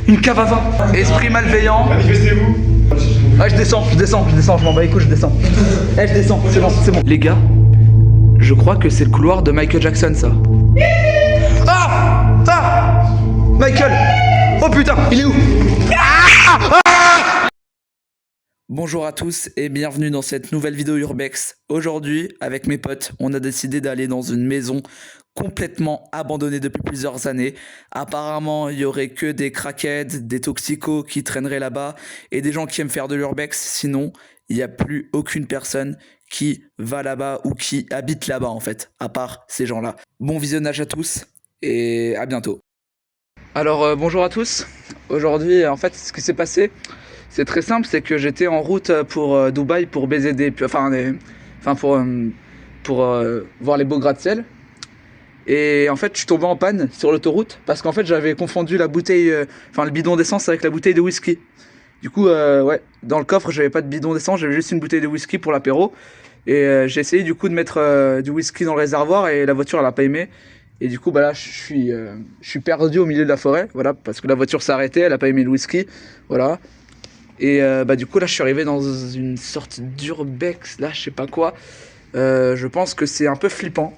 Une cave à vin. Esprit malveillant. Manifestez-vous. Ah, je descends, je m'en bats les couilles, je descends. Eh, je descends, c'est bon. Les gars, je crois que c'est le couloir de Michael Jackson, ça. Ah Michael. Oh putain, il est où? Bonjour à tous et bienvenue dans cette nouvelle vidéo Urbex. Aujourd'hui, avec mes potes, on a décidé d'aller dans une maison complètement abandonnée depuis plusieurs années. Apparemment, il y aurait que des crackheads, des toxicos qui traîneraient là-bas et des gens qui aiment faire de l'Urbex. Sinon, il n'y a plus aucune personne qui va là-bas ou qui habite là-bas en fait, à part ces gens-là. Bon visionnage à tous et à bientôt. Alors bonjour à tous. Aujourd'hui, en fait, ce qui s'est passé, c'est très simple, c'est que j'étais en route pour Dubaï pour baiser pour voir les beaux gratte-ciel. Et en fait, je suis tombé en panne sur l'autoroute parce qu'en fait, j'avais confondu la bouteille, le bidon d'essence avec la bouteille de whisky. Du coup, ouais, dans le coffre, j'avais pas de bidon d'essence, j'avais juste une bouteille de whisky pour l'apéro. Et j'ai essayé du coup de mettre du whisky dans le réservoir et la voiture, elle a pas aimé. Et du coup, bah là, je suis perdu au milieu de la forêt, voilà, parce que la voiture s'est arrêtée, elle a pas aimé le whisky, voilà. Et bah du coup, là, je suis arrivé dans une sorte d'urbex, là, je sais pas quoi. Je pense que c'est un peu flippant.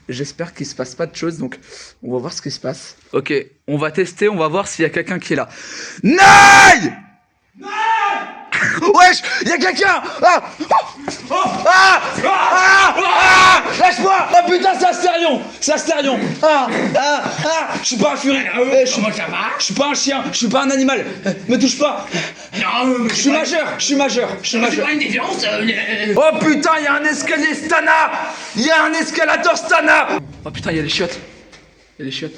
J'espère qu'il se passe pas de choses, donc on va voir ce qui se passe. Ok, on va tester, on va voir s'il y a quelqu'un qui est là. Naï! Wesh, y'a quelqu'un! Lâche-moi! Oh putain, c'est Astérion! C'est Astérion! Je suis pas un furie! Je suis pas un chien, je suis pas un animal! Me touche pas! Non, Je suis majeur! C'est pas une défiance. Oh putain, y'a un escalier Stana! Y'a un escalator Stana! Oh putain, y'a les chiottes! Je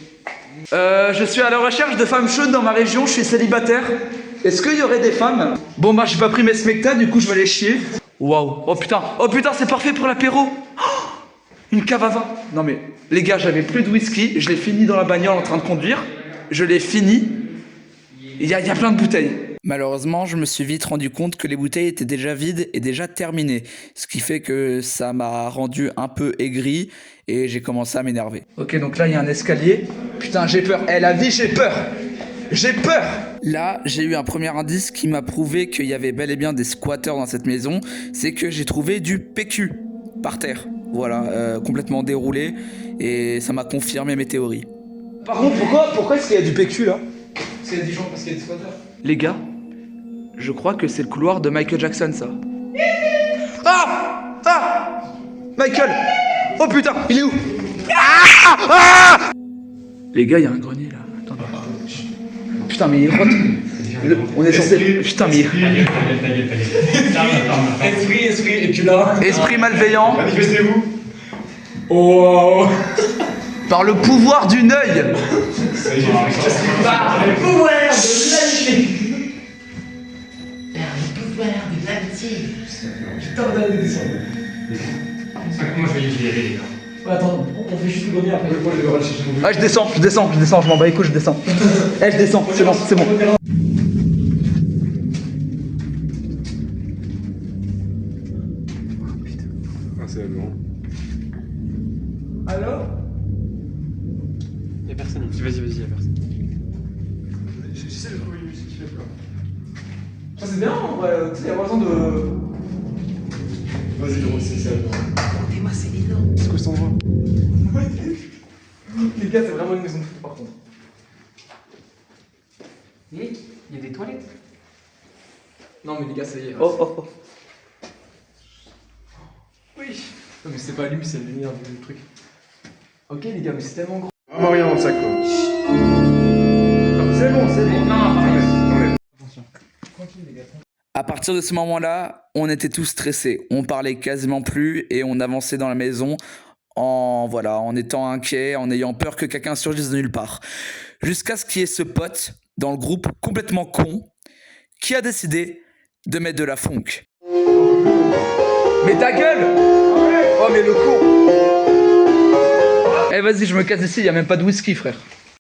suis à la recherche de femmes chaudes dans ma région, je suis célibataire. Est-ce qu'il y aurait des femmes? Bon bah j'ai pas pris mes smecta, du coup je vais aller chier. Waouh! Oh putain, c'est parfait pour l'apéro! Oh, une cave à vin! Non mais, les gars, j'avais plus de whisky, je l'ai fini dans la bagnole en train de conduire. Je l'ai fini. Il y a plein de bouteilles. Malheureusement, je me suis vite rendu compte que les bouteilles étaient déjà vides et déjà terminées. Ce qui fait que ça m'a rendu un peu aigri et j'ai commencé à m'énerver. Ok, donc là il y a un escalier. Putain, j'ai peur. Eh, la vie, j'ai peur! J'ai peur! Là, j'ai eu un premier indice qui m'a prouvé qu'il y avait bel et bien des squatteurs dans cette maison. C'est que j'ai trouvé du PQ par terre. Voilà, complètement déroulé. Et ça m'a confirmé mes théories. Par contre, pourquoi est-ce qu'il y a du PQ là? Parce qu'il y a des gens, parce qu'il y a des squatteurs. Les gars, je crois que c'est le couloir de Michael Jackson, ça. Ah! Michael! Oh putain, il est où? Les gars, il y a un grenier là. Attendez. Putain, mais il rote. On est censé. Putain, mais. Esprit, et tu l'as. Esprit malveillant. Manifestez-vous. Oh. Par le pouvoir du œil. Par le pouvoir de l'amitié. Par le pouvoir de l'amitié. Putain, on a des dessins. Moi je vais y aller, les gars. Attends, on fait juste le grenier après. Moi, je vais aller chercher mon Ah, je descends, je m'en bats les couilles, je descends. Eh, je descends, c'est bon. Ah, c'est bon. Alors? Y'a personne ici. Vas-y, y'a personne. J'essaie de trouver une musique qui fait peur. Ça, c'est bien, en vrai. Tu sais, il y a pas besoin de. Vas-y, gros, c'est ça. Moi, c'est énorme. C'est quoi cet endroit? Les gars, c'est vraiment une maison de foot, par contre. Il y a des toilettes. Non, mais les gars, ça y est. Oh. Oui. Non, mais c'est pas lui, c'est la lumière du truc. Ok, les gars, mais c'est tellement grand. Vraiment rien dans le sac, quoi. C'est bon. Non, pareil. Attention. Tranquille, les gars. À partir de ce moment-là, on était tous stressés. On parlait quasiment plus et on avançait dans la maison en étant inquiet, en ayant peur que quelqu'un surgisse de nulle part. Jusqu'à ce qu'il y ait ce pote dans le groupe complètement con qui a décidé de mettre de la funk. Mais ta gueule! Oh mais le con! Eh vas-y, je me casse ici, y a même pas de whisky, frère.